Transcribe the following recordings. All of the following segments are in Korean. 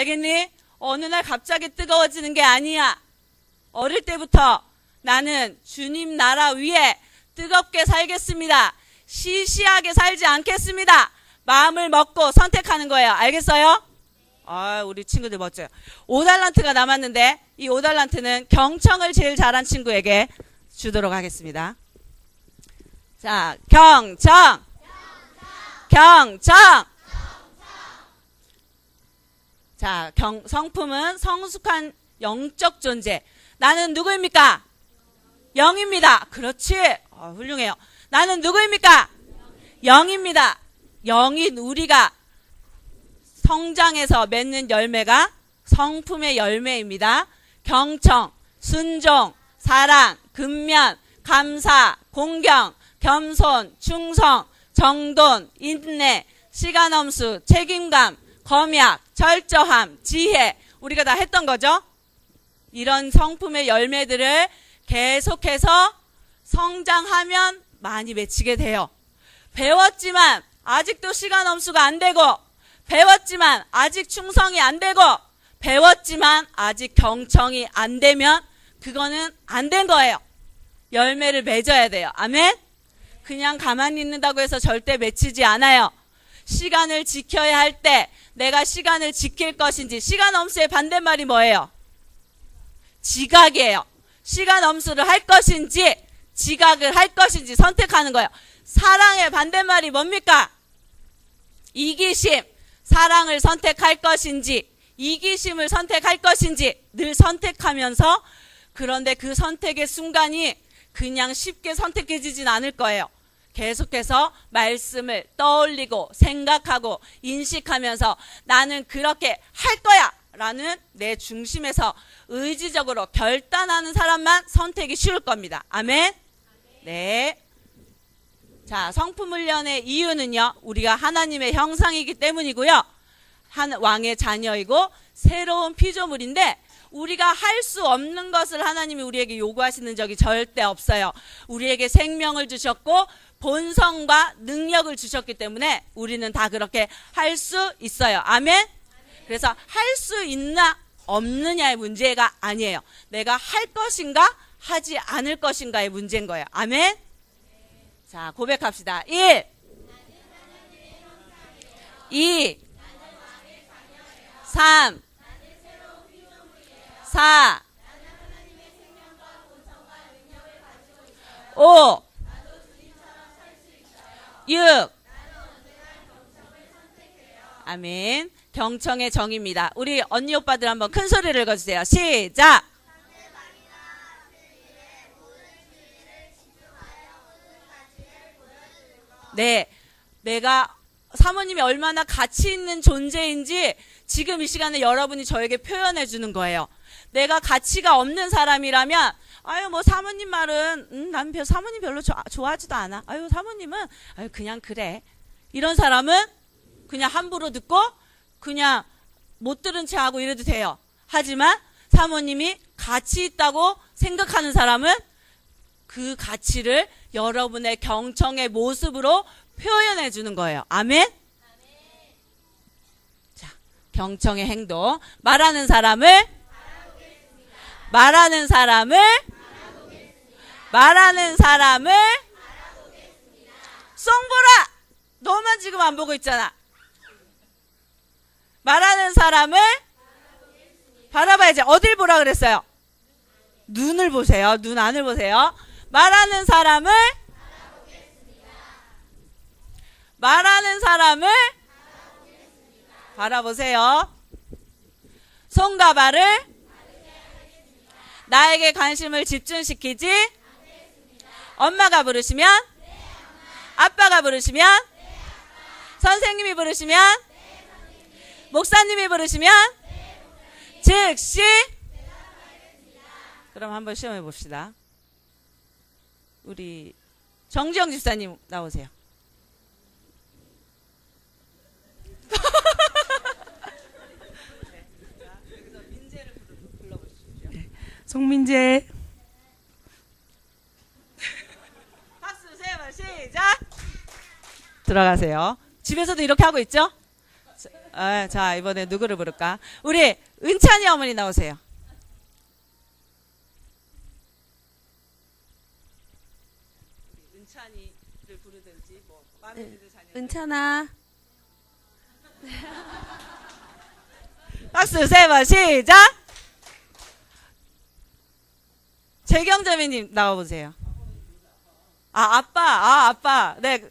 알겠니? 어느 날 갑자기 뜨거워지는 게 아니야. 어릴 때부터 나는 주님 나라 위에 뜨겁게 살겠습니다. 시시하게 살지 않겠습니다. 마음을 먹고 선택하는 거예요. 알겠어요? 우리 친구들 멋져요. 5달란트가 남았는데 이 5달란트는 경청을 제일 잘한 친구에게 주도록 하겠습니다. 자, 경청. 자, 성품은 성숙한 영적 존재. 나는 누구입니까? 영입니다. 그렇지. 훌륭해요. 나는 누구입니까? 영입니다. 영인 우리가 성장해서 맺는 열매가 성품의 열매입니다. 경청, 순종, 사랑, 근면, 감사, 공경, 겸손, 충성, 정돈, 인내, 시간엄수, 책임감, 검약, 철저함, 지혜. 우리가 다 했던 거죠? 이런 성품의 열매들을 계속해서 성장하면 많이 맺히게 돼요. 배웠지만 아직도 시간엄수가 안 되고, 배웠지만 아직 충성이 안 되고, 배웠지만 아직 경청이 안 되면 그거는 안 된 거예요. 열매를 맺어야 돼요. 아멘? 그냥 가만히 있는다고 해서 절대 맺히지 않아요. 시간을 지켜야 할 때 내가 시간을 지킬 것인지. 시간 엄수의 반대말이 뭐예요? 지각이에요. 시간 엄수를 할 것인지 지각을 할 것인지 선택하는 거예요. 사랑의 반대말이 뭡니까? 이기심. 사랑을 선택할 것인지 이기심을 선택할 것인지 늘 선택하면서, 그런데 그 선택의 순간이 그냥 쉽게 선택해지진 않을 거예요. 계속해서 말씀을 떠올리고 생각하고 인식하면서 나는 그렇게 할 거야 라는 내 중심에서 의지적으로 결단하는 사람만 선택이 쉬울 겁니다. 아멘? 네. 자, 성품 훈련의 이유는요, 우리가 하나님의 형상이기 때문이고요, 왕의 자녀이고 새로운 피조물인데, 우리가 할 수 없는 것을 하나님이 우리에게 요구하시는 적이 절대 없어요. 우리에게 생명을 주셨고 본성과 능력을 주셨기 때문에 우리는 다 그렇게 할 수 있어요. 아멘? 그래서 할 수 있나 없느냐의 문제가 아니에요. 내가 할 것인가 하지 않을 것인가의 문제인 거예요. 아멘? 자, 고백합시다. 1, 2, 3, 4, 5, 6. 아멘. 경청의 정입니다. 우리 언니 오빠들 한번 큰 소리를 읽어주세요. 시작. 네, 내가 사모님이 얼마나 가치 있는 존재인지 지금 이 시간에 여러분이 저에게 표현해 주는 거예요. 내가 가치가 없는 사람이라면, 아유 뭐 사모님 말은 난 사모님 별로 좋아하지도 않아. 아유 사모님은 그냥 그래. 이런 사람은 그냥 함부로 듣고 그냥 못 들은 채 하고 이래도 돼요. 하지만 사모님이 가치 있다고 생각하는 사람은 그 가치를 여러분의 경청의 모습으로 표현해 주는 거예요. 아멘? 자, 경청의 행동. 말하는 사람을 송보라! 너만 지금 안 보고 있잖아. 말하는 사람을 바라봐야지. 어딜 보라 그랬어요? 눈을 보세요. 눈 안을 보세요. 말하는 사람을 바라보세요. 손과 발을 나에게 관심을 집중시키지. 엄마가 부르시면, 아빠가 부르시면, 선생님이 부르시면, 목사님이 부르시면 즉시. 그럼 한번 시험해 봅시다. 우리 정지영 집사님 나오세요. 송민재. 박수 세 번 시작. 들어가세요. 집에서도 이렇게 하고 있죠? 자, 이번에 누구를 부를까? 우리 은찬이 어머니 나오세요. 은찬이를 부르든지 뭐 마음에 드는 자녀. 은찬아. 박수 세 번 시작. 재경자매님 나와보세요. 아빠. 네.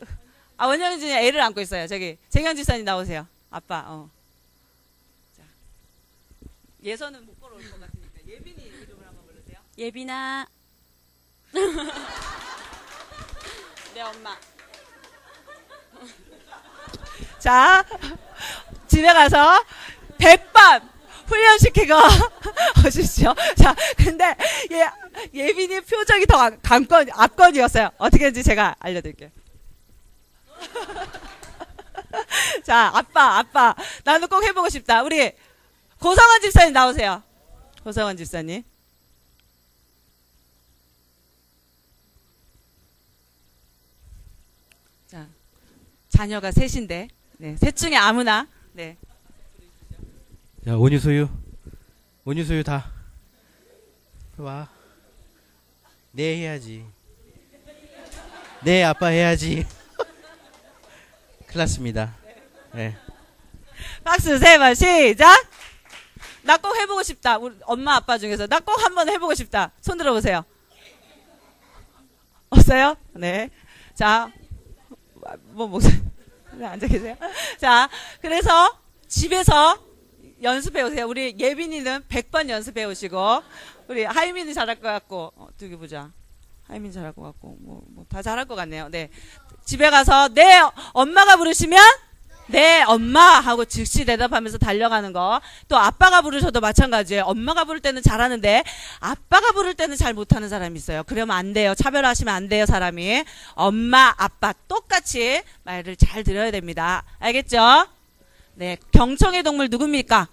원영이 중에 애를 안고 있어요. 저기 재경 지사님 나오세요. 아빠. 자, 예선은 못 걸어올 것 같으니까 예빈이 이름을 한번 부르세요. 예빈아. 내 엄마. 자, 집에 가서 100번 훈련시키고 오십시오. 자, 근데 예빈이 표정이 더 압권이었어요. 어떻게 했는지 제가 알려드릴게요. 자, 아빠. 나는 꼭 해보고 싶다. 우리 고성원 집사님 나오세요. 고성원 집사님. 자, 자녀가 셋인데, 네, 셋 중에 아무나, 네. 야, 온유소유 다. 와. 네, 해야지. 네, 아빠 해야지. 큰일 났습니다. 네. 박수 세 번 시작. 나 꼭 해보고 싶다. 우리 엄마 아빠 중에서 나 꼭 한번 해보고 싶다. 손 들어보세요. 없어요? 네. 자, 앉아 계세요. 자, 그래서 집에서 연습해 오세요. 우리 예빈이는 100번 연습해 오시고, 우리 하이민이 잘할 것 같고, 두개 보자. 하이민 잘할 것 같고, 다 잘할 것 같네요. 네. 집에 가서 네 엄마가 부르시면 네 엄마 하고 즉시 대답하면서 달려가는 거. 또 아빠가 부르셔도 마찬가지예요. 엄마가 부를 때는 잘하는데 아빠가 부를 때는 잘 못하는 사람이 있어요. 그러면 안 돼요. 차별하시면 안 돼요. 사람이 엄마 아빠 똑같이 말을 잘 들어야 됩니다. 알겠죠? 네. 경청의 동물 누굽니까?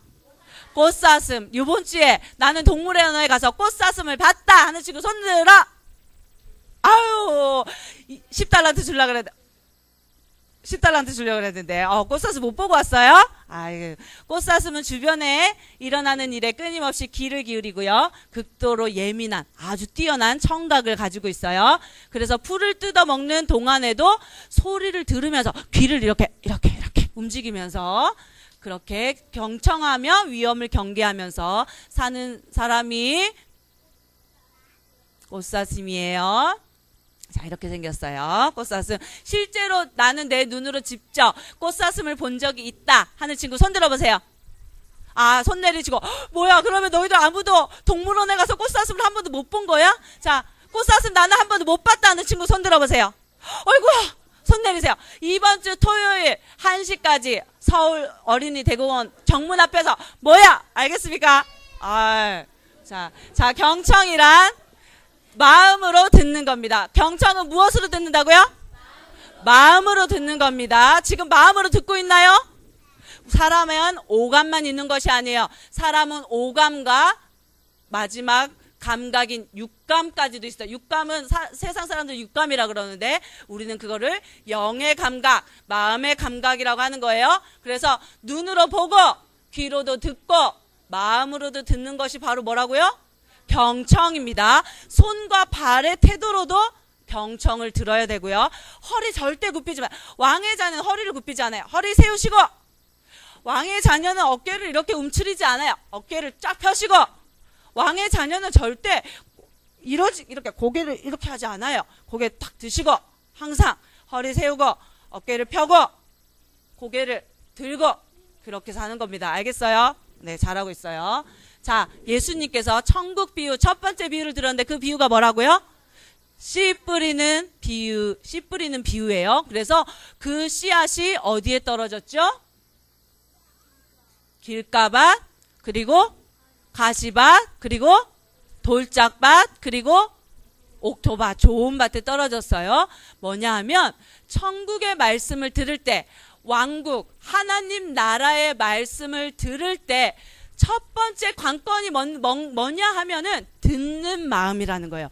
꽃사슴. 요번 주에 나는 동물원에 가서 꽃사슴을 봤다 하는 친구 손 들어. 아유, 10달란트 주려고 그랬는데, 10달란트 주려고 그랬는데, 꽃사슴 못 보고 왔어요? 아유, 꽃사슴은 주변에 일어나는 일에 끊임없이 귀를 기울이고요. 극도로 예민한, 아주 뛰어난 청각을 가지고 있어요. 그래서 풀을 뜯어 먹는 동안에도 소리를 들으면서 귀를 이렇게 움직이면서 그렇게 경청하며 위험을 경계하면서 사는 사람이 꽃사슴이에요. 자, 이렇게 생겼어요. 꽃사슴. 실제로 나는 내 눈으로 직접 꽃사슴을 본 적이 있다 하는 친구 손 들어보세요. 아, 손 내리시고. 뭐야, 그러면 너희들 아무도 동물원에 가서 꽃사슴을 한 번도 못 본 거야? 자, 꽃사슴 나는 한 번도 못 봤다 하는 친구 손 들어보세요. 어이구야, 손 내리세요. 이번 주 토요일 1시까지 서울 어린이 대공원 정문 앞에서 뭐야? 알겠습니까? 자, 경청이란 마음으로 듣는 겁니다. 경청은 무엇으로 듣는다고요? 마음으로 듣는 겁니다. 지금 마음으로 듣고 있나요? 사람은 오감만 있는 것이 아니에요. 사람은 오감과 마지막 감각인 육감까지도 있어요. 육감은 세상 사람들 육감이라 그러는데 우리는 그거를 영의 감각, 마음의 감각이라고 하는 거예요. 그래서 눈으로 보고 귀로도 듣고 마음으로도 듣는 것이 바로 뭐라고요? 경청입니다. 손과 발의 태도로도 경청을 들어야 되고요. 허리 절대 굽히지 마요. 왕의 자녀는 허리를 굽히지 않아요. 허리 세우시고, 왕의 자녀는 어깨를 이렇게 움츠리지 않아요. 어깨를 쫙 펴시고, 왕의 자녀는 절대 이렇게 고개를 이렇게 하지 않아요. 고개 탁 드시고, 항상 허리 세우고, 어깨를 펴고, 고개를 들고, 그렇게 사는 겁니다. 알겠어요? 네, 잘하고 있어요. 자, 예수님께서 천국 비유, 첫 번째 비유를 들었는데 그 비유가 뭐라고요? 씨 뿌리는 비유예요. 그래서 그 씨앗이 어디에 떨어졌죠? 길가밭, 그리고 가시밭, 그리고 돌짝밭, 그리고 옥토밭, 좋은 밭에 떨어졌어요. 뭐냐 하면 천국의 말씀을 들을 때, 왕국, 하나님 나라의 말씀을 들을 때 첫 번째 관건이 뭐냐 하면은 듣는 마음이라는 거예요.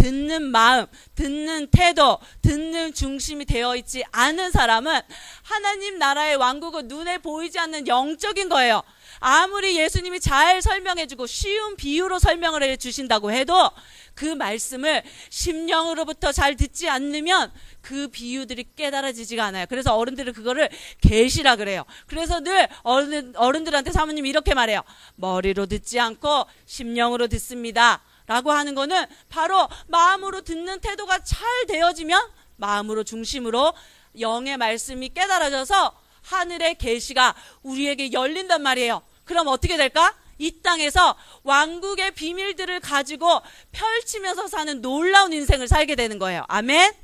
듣는 마음, 듣는 태도, 듣는 중심이 되어 있지 않은 사람은 하나님 나라의 왕국은 눈에 보이지 않는 영적인 거예요. 아무리 예수님이 잘 설명해주고 쉬운 비유로 설명을 해주신다고 해도 그 말씀을 심령으로부터 잘 듣지 않으면 그 비유들이 깨달아지지가 않아요. 그래서 어른들은 그거를 계시라 그래요. 그래서 늘 어른들한테 사모님이 이렇게 말해요. 머리로 듣지 않고 심령으로 듣습니다 라고 하는 거는 바로 마음으로 듣는 태도가 잘 되어지면 마음으로 중심으로 영의 말씀이 깨달아져서 하늘의 계시가 우리에게 열린단 말이에요. 그럼 어떻게 될까? 이 땅에서 왕국의 비밀들을 가지고 펼치면서 사는 놀라운 인생을 살게 되는 거예요. 아멘.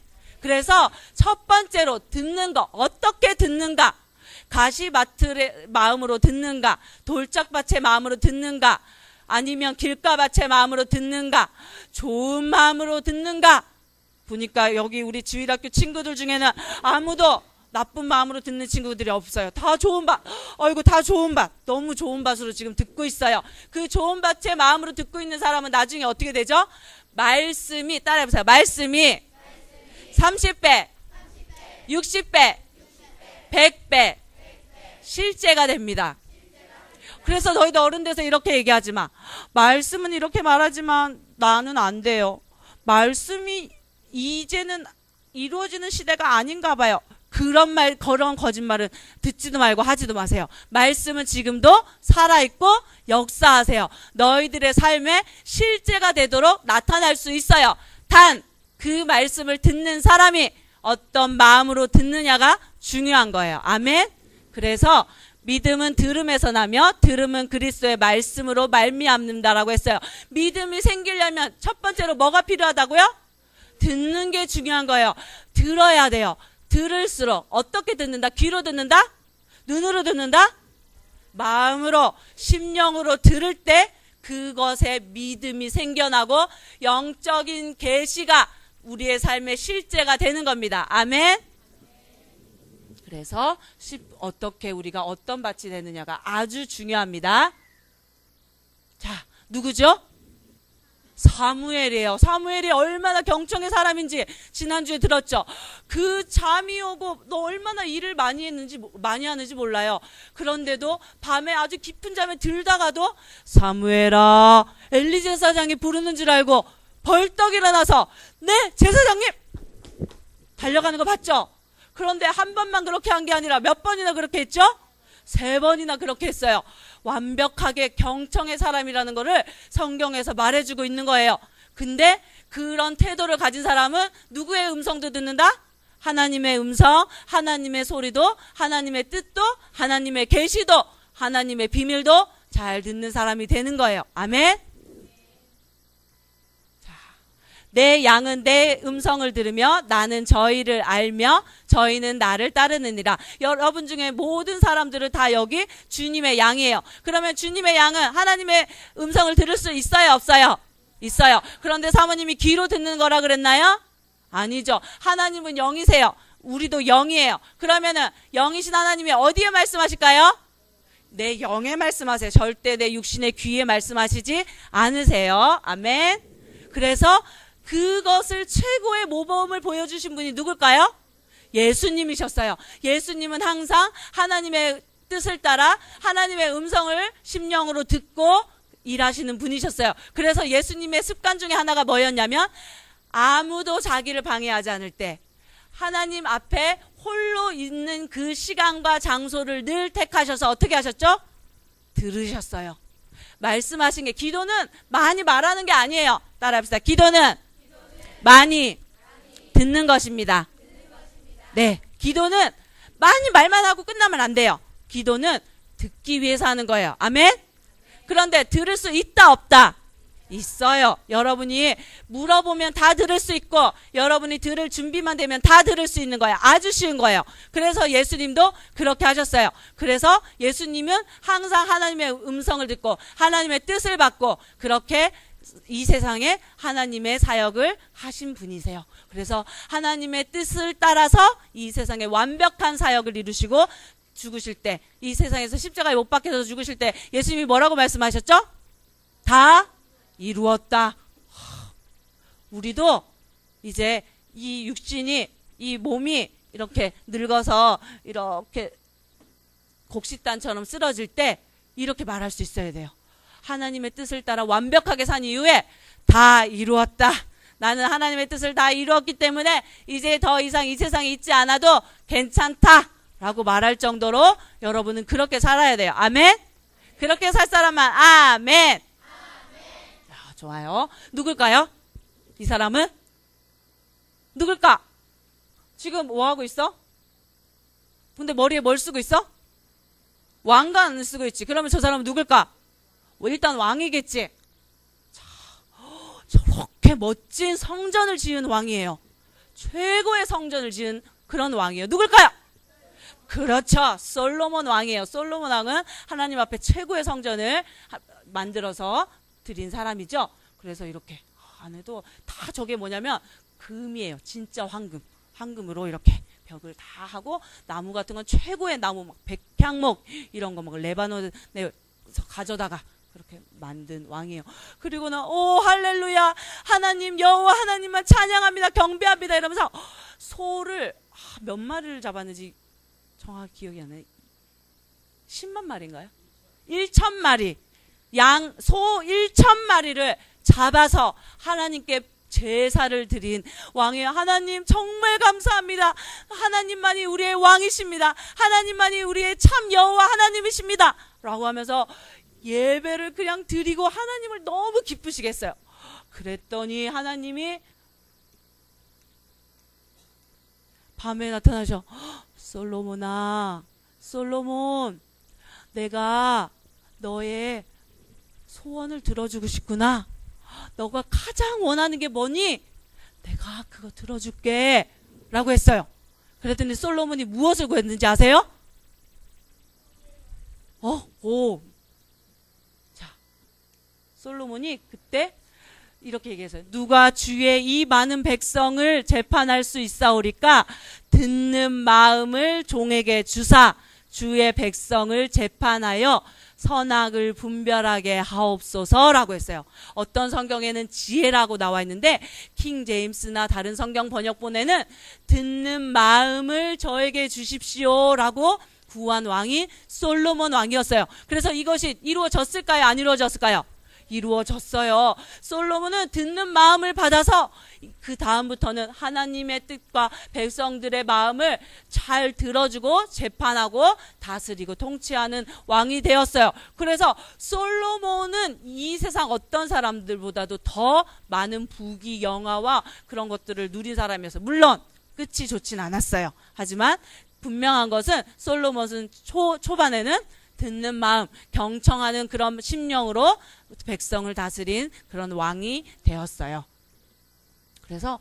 그래서 첫 번째로 듣는 거, 어떻게 듣는가? 가시밭의 마음으로 듣는가? 돌짝밭의 마음으로 듣는가? 아니면 길가밭의 마음으로 듣는가? 좋은 마음으로 듣는가? 보니까 여기 우리 주일학교 친구들 중에는 아무도 나쁜 마음으로 듣는 친구들이 없어요. 다 좋은 밭, 다 좋은 밭, 너무 좋은 밭으로 지금 듣고 있어요. 그 좋은 밭의 마음으로 듣고 있는 사람은 나중에 어떻게 되죠? 말씀이, 따라해보세요. 말씀이 30배, 60배, 100배 실제가 됩니다. 그래서 너희도 어른 돼서 이렇게 얘기하지 마. 말씀은 이렇게 말하지만 나는 안 돼요. 말씀이 이제는 이루어지는 시대가 아닌가 봐요. 그런 거짓말은 듣지도 말고 하지도 마세요. 말씀은 지금도 살아있고 역사하세요. 너희들의 삶에 실제가 되도록 나타날 수 있어요. 단, 그 말씀을 듣는 사람이 어떤 마음으로 듣느냐가 중요한 거예요. 아멘. 그래서 믿음은 들음에서 나며 들음은 그리스도의 말씀으로 말미암는다라고 했어요. 믿음이 생기려면 첫 번째로 뭐가 필요하다고요? 듣는 게 중요한 거예요. 들어야 돼요. 들을수록 어떻게 듣는다? 귀로 듣는다? 눈으로 듣는다? 마음으로, 심령으로 들을 때 그것에 믿음이 생겨나고 영적인 계시가 우리의 삶의 실제가 되는 겁니다. 아멘. 그래서 어떻게 우리가 어떤 밭이 되느냐가 아주 중요합니다. 자, 누구죠? 사무엘이에요. 사무엘이 얼마나 경청의 사람인지 지난주에 들었죠. 그 잠이 오고 너 얼마나 일을 많이 하는지 몰라요. 그런데도 밤에 아주 깊은 잠에 들다가도 사무엘아, 엘리 제사장이 부르는 줄 알고 벌떡 일어나서 네, 제사장님! 달려가는 거 봤죠? 그런데 한 번만 그렇게 한 게 아니라 몇 번이나 그렇게 했죠? 3번이나 그렇게 했어요. 완벽하게 경청의 사람이라는 거를 성경에서 말해주고 있는 거예요. 근데 그런 태도를 가진 사람은 누구의 음성도 듣는다? 하나님의 음성, 하나님의 소리도, 하나님의 뜻도, 하나님의 계시도, 하나님의 비밀도 잘 듣는 사람이 되는 거예요. 아멘. 내 양은 내 음성을 들으며 나는 저희를 알며 저희는 나를 따르느니라. 여러분 중에 모든 사람들은 다 여기 주님의 양이에요. 그러면 주님의 양은 하나님의 음성을 들을 수 있어요, 없어요? 있어요. 그런데 사모님이 귀로 듣는 거라 그랬나요? 아니죠. 하나님은 영이세요. 우리도 영이에요. 그러면은 영이신 하나님이 어디에 말씀하실까요? 내 영에 말씀하세요. 절대 내 육신의 귀에 말씀하시지 않으세요. 아멘. 그래서 그것을 최고의 모범을 보여주신 분이 누굴까요? 예수님이셨어요. 예수님은 항상 하나님의 뜻을 따라 하나님의 음성을 심령으로 듣고 일하시는 분이셨어요. 그래서 예수님의 습관 중에 하나가 뭐였냐면 아무도 자기를 방해하지 않을 때 하나님 앞에 홀로 있는 그 시간과 장소를 늘 택하셔서 어떻게 하셨죠? 들으셨어요. 말씀하신 게, 기도는 많이 말하는 게 아니에요. 따라합시다. 기도는 많이 듣는 것입니다. 네, 기도는 많이 말만 하고 끝나면 안 돼요. 기도는 듣기 위해서 하는 거예요. 아멘? 그런데 들을 수 있다 없다? 있어요. 여러분이 물어보면 다 들을 수 있고 여러분이 들을 준비만 되면 다 들을 수 있는 거예요. 아주 쉬운 거예요. 그래서 예수님도 그렇게 하셨어요. 그래서 예수님은 항상 하나님의 음성을 듣고 하나님의 뜻을 받고 그렇게 이 세상에 하나님의 사역을 하신 분이세요. 그래서 하나님의 뜻을 따라서 이 세상에 완벽한 사역을 이루시고 죽으실 때, 이 세상에서 십자가에 못 박혀서 죽으실 때 예수님이 뭐라고 말씀하셨죠? 다 이루었다. 우리도 이제 이 육신이, 이 몸이 이렇게 늙어서 이렇게 곡식단처럼 쓰러질 때 이렇게 말할 수 있어야 돼요. 하나님의 뜻을 따라 완벽하게 산 이후에 다 이루었다. 나는 하나님의 뜻을 다 이루었기 때문에 이제 더 이상 이 세상에 있지 않아도 괜찮다 라고 말할 정도로 여러분은 그렇게 살아야 돼요. 아멘? 그렇게 살 사람만 아멘. 자, 좋아요. 누굴까요? 이 사람은? 누굴까? 지금 뭐 하고 있어? 근데 머리에 뭘 쓰고 있어? 왕관을 쓰고 있지. 그러면 저 사람은 누굴까? 일단 왕이겠지. 자, 저렇게 멋진 성전을 지은 왕이에요. 최고의 성전을 지은 그런 왕이에요. 누굴까요? 그렇죠. 솔로몬 왕이에요. 솔로몬 왕은 하나님 앞에 최고의 성전을 만들어서 드린 사람이죠. 그래서 이렇게 안에도 다 저게 뭐냐면 금이에요. 진짜 황금. 황금으로 이렇게 벽을 다 하고 나무 같은 건 최고의 나무 막 백향목 이런 거 막 레바논에서 가져다가 그렇게 만든 왕이에요. 그리고는 오 할렐루야 하나님 여호와 하나님만 찬양합니다 경배합니다 이러면서 소를 몇 마리를 잡았는지 정확히 기억이 안 나요. 10만 마리인가요? 1,000마리 소 1,000마리를 잡아서 하나님께 제사를 드린 왕이에요. 하나님 정말 감사합니다. 하나님만이 우리의 왕이십니다. 하나님만이 우리의 참 여호와 하나님이십니다. 라고 하면서 예배를 그냥 드리고 하나님을 너무 기쁘시겠어요. 그랬더니 하나님이 밤에 나타나셔. 솔로몬아, 솔로몬, 내가 너의 소원을 들어주고 싶구나. 너가 가장 원하는 게 뭐니? 내가 그거 들어줄게 라고 했어요. 그랬더니 솔로몬이 무엇을 구했는지 아세요? 자, 솔로몬이 그때 이렇게 얘기했어요. 누가 주의 이 많은 백성을 재판할 수 있사오리까? 듣는 마음을 종에게 주사 주의 백성을 재판하여 선악을 분별하게 하옵소서라고 했어요. 어떤 성경에는 지혜라고 나와 있는데 킹 제임스나 다른 성경 번역본에는 듣는 마음을 저에게 주십시오라고 구한 왕이 솔로몬 왕이었어요. 그래서 이것이 이루어졌을까요? 안 이루어졌을까요? 이루어졌어요. 솔로몬은 듣는 마음을 받아서 그 다음부터는 하나님의 뜻과 백성들의 마음을 잘 들어주고 재판하고 다스리고 통치하는 왕이 되었어요. 그래서 솔로몬은 이 세상 어떤 사람들보다도 더 많은 부귀 영화와 그런 것들을 누린 사람이어서 물론 끝이 좋진 않았어요. 하지만 분명한 것은 솔로몬은 초반에는 듣는 마음, 경청하는 그런 심령으로 백성을 다스린 그런 왕이 되었어요. 그래서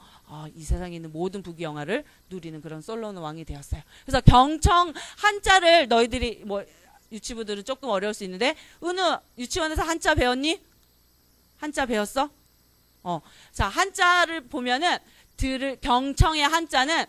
이 세상에 있는 모든 부귀영화를 누리는 그런 솔로몬 왕이 되었어요. 그래서 경청 한자를 너희들이 뭐 유치부들은 조금 어려울 수 있는데 은우 유치원에서 한자 배웠니? 한자 배웠어? 자 한자를 보면은 경청의 한자는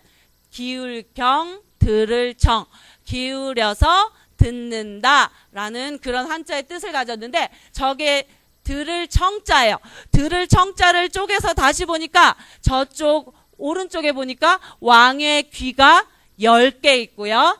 기울경 들을 청 기울여서 듣는다라는 그런 한자의 뜻을 가졌는데 저게 들을 청자예요. 들을 청자를 쪼개서 다시 보니까 저쪽 오른쪽에 보니까 왕의 귀가 10개 있고요.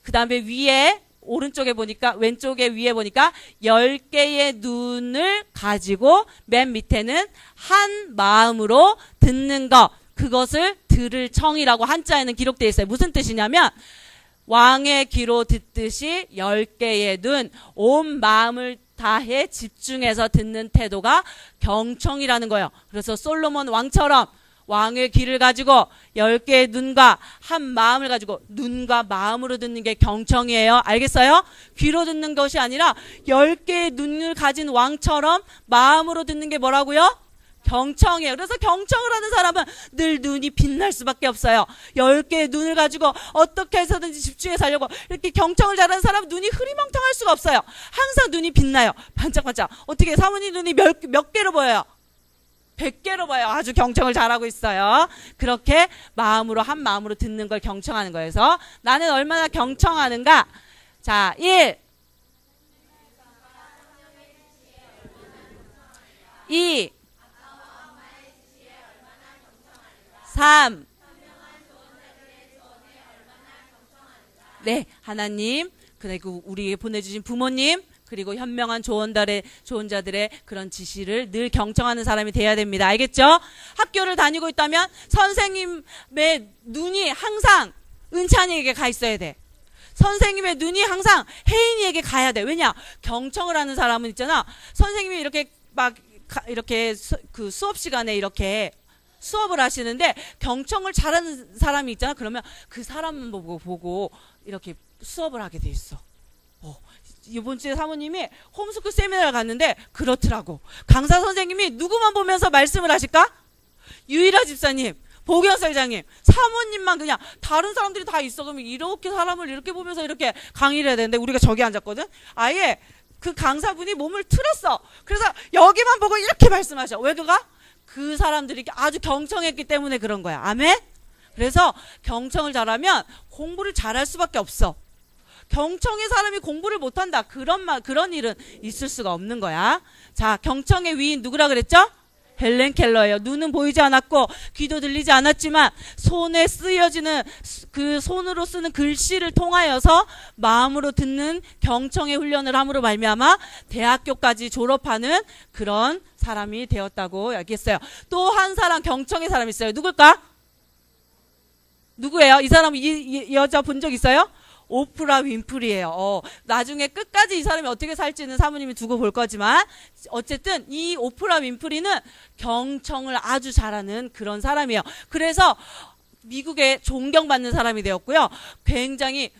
그 다음에 위에 오른쪽에 보니까 왼쪽에 위에 보니까 10개의 눈을 가지고 맨 밑에는 한 마음으로 듣는 것 그것을 들을 청이라고 한자에는 기록되어 있어요. 무슨 뜻이냐면 왕의 귀로 듣듯이 10개의 눈, 온 마음을 다해 집중해서 듣는 태도가 경청이라는 거예요. 그래서 솔로몬 왕처럼 왕의 귀를 가지고 10개의 눈과 한 마음을 가지고 눈과 마음으로 듣는 게 경청이에요. 알겠어요? 귀로 듣는 것이 아니라 10개의 눈을 가진 왕처럼 마음으로 듣는 게 뭐라고요? 경청이에요. 그래서 경청을 하는 사람은 늘 눈이 빛날 수밖에 없어요. 10개의 눈을 가지고 어떻게 해서든지 집중해서 하려고 이렇게 경청을 잘하는 사람은 눈이 흐리멍텅할 수가 없어요. 항상 눈이 빛나요. 반짝반짝. 어떻게 사모님 눈이 몇 개로 보여요? 100개로 보여요. 아주 경청을 잘하고 있어요. 그렇게 마음으로 한 마음으로 듣는 걸 경청하는 거예요. 그래서 나는 얼마나 경청하는가? 자, 1 2 3. 네, 하나님, 그리고 우리에게 보내주신 부모님, 그리고 현명한 조언자들의 그런 지시를 늘 경청하는 사람이 돼야 됩니다. 알겠죠? 학교를 다니고 있다면 선생님의 눈이 항상 은찬이에게 가 있어야 돼. 선생님의 눈이 항상 혜인이에게 가야 돼. 왜냐? 경청을 하는 사람은 있잖아. 선생님이 이렇게 이렇게 그 수업 시간에 이렇게 수업을 하시는데 경청을 잘하는 사람이 있잖아. 그러면 그 사람만 보고 이렇게 수업을 하게 돼 있어. 이번 주에 사모님이 홈스쿨 세미나를 갔는데 그렇더라고. 강사 선생님이 누구만 보면서 말씀을 하실까? 유일아 집사님, 보경설장님, 사모님만. 그냥 다른 사람들이 다 있어. 그러면 이렇게 사람을 이렇게 보면서 이렇게 강의를 해야 되는데 우리가 저기 앉았거든. 아예 그 강사분이 몸을 틀었어. 그래서 여기만 보고 이렇게 말씀하셔. 왜 그가? 그 사람들이 아주 경청했기 때문에 그런 거야. 아멘? 그래서 경청을 잘하면 공부를 잘할 수밖에 없어. 경청의 사람이 공부를 못한다. 그런 일은 있을 수가 없는 거야. 자, 경청의 위인 누구라 그랬죠? 헬렌 켈러예요. 눈은 보이지 않았고 귀도 들리지 않았지만 손에 쓰여지는 그 손으로 쓰는 글씨를 통하여서 마음으로 듣는 경청의 훈련을 함으로 말미암아 대학교까지 졸업하는 그런 사람이 되었다고 얘기했어요. 또 한 사람 경청의 사람이 있어요. 누굴까? 누구예요? 이 사람 이 여자 본 적 있어요? 오프라 윈프리예요. 나중에 끝까지 이 사람이 어떻게 살지는 사모님이 두고 볼 거지만 어쨌든 이 오프라 윈프리는 경청을 아주 잘하는 그런 사람이에요. 그래서 미국에 존경받는 사람이 되었고요. 굉장히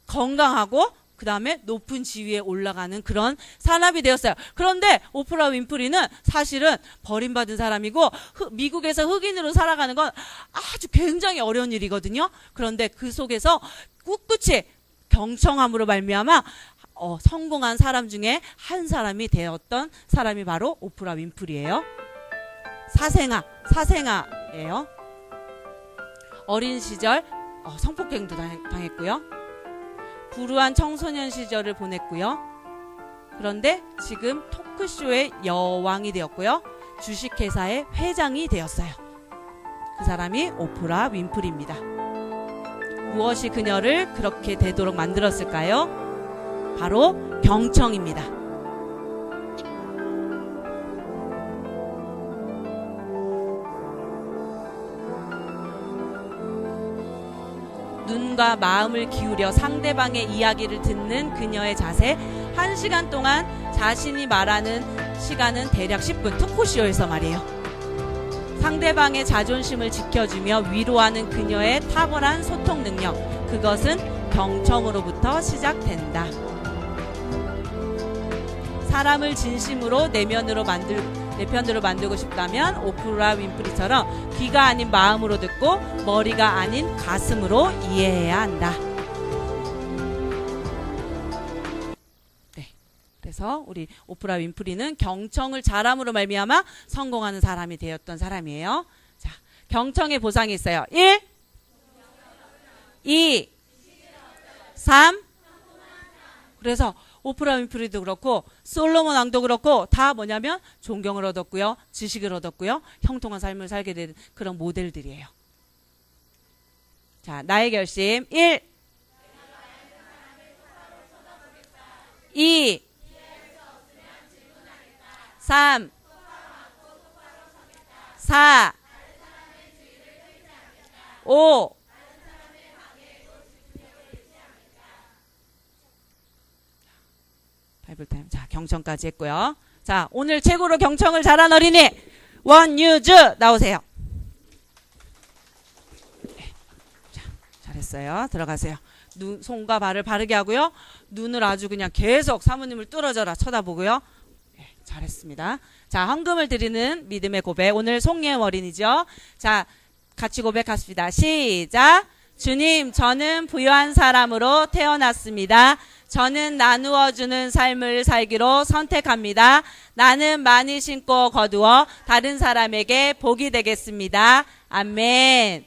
건강하고 그 다음에 높은 지위에 올라가는 그런 사람이 되었어요. 그런데 오프라 윈프리는 사실은 버림받은 사람이고 미국에서 흑인으로 살아가는 건 아주 굉장히 어려운 일이거든요. 그런데 그 속에서 꿋꿋이 경청함으로 말미암아 성공한 사람 중에 한 사람이 되었던 사람이 바로 오프라 윈프리예요. 사생아예요. 어린 시절 성폭행도 당했고요. 불우한 청소년 시절을 보냈고요. 그런데 지금 토크쇼의 여왕이 되었고요. 주식회사의 회장이 되었어요. 그 사람이 오프라 윈프리입니다. 무엇이 그녀를 그렇게 되도록 만들었을까요? 바로 경청입니다. 눈과 마음을 기울여 상대방의 이야기를 듣는 그녀의 자세. 1시간 동안 자신이 말하는 시간은 대략 10분. 토크쇼에서 말이에요. 상대방의 자존심을 지켜주며 위로하는 그녀의 탁월한 소통 능력. 그것은 경청으로부터 시작된다. 사람을 진심으로 내 편으로 만들고 싶다면 오프라 윈프리처럼 귀가 아닌 마음으로 듣고 머리가 아닌 가슴으로 이해해야 한다. 네, 그래서 우리 오프라 윈프리는 경청을 잘함으로 말미암아 성공하는 사람이 되었던 사람이에요. 자, 경청의 보상이 있어요. 1, 2, 3. 그래서 오프라 윈프리도 그렇고 솔로몬 왕도 그렇고 다 뭐냐면 존경을 얻었고요. 지식을 얻었고요. 형통한 삶을 살게 된 그런 모델들이에요. 자, 나의 결심. 1, 2, 3, 4, 5. 바이블타임. 자, 경청까지 했고요. 자, 오늘 최고로 경청을 잘한 어린이 원유주 나오세요. 네. 자, 잘했어요. 들어가세요. 손과 발을 바르게 하고요. 눈을 아주 그냥 계속 사모님을 뚫어져라 쳐다보고요. 네, 잘했습니다. 자, 헌금을 드리는 믿음의 고백. 오늘 송예은 어린이죠. 자, 같이 고백하십니다. 시작. 주님, 저는 부유한 사람으로 태어났습니다. 저는 나누어주는 삶을 살기로 선택합니다. 나는 많이 심고 거두어 다른 사람에게 복이 되겠습니다. 아멘.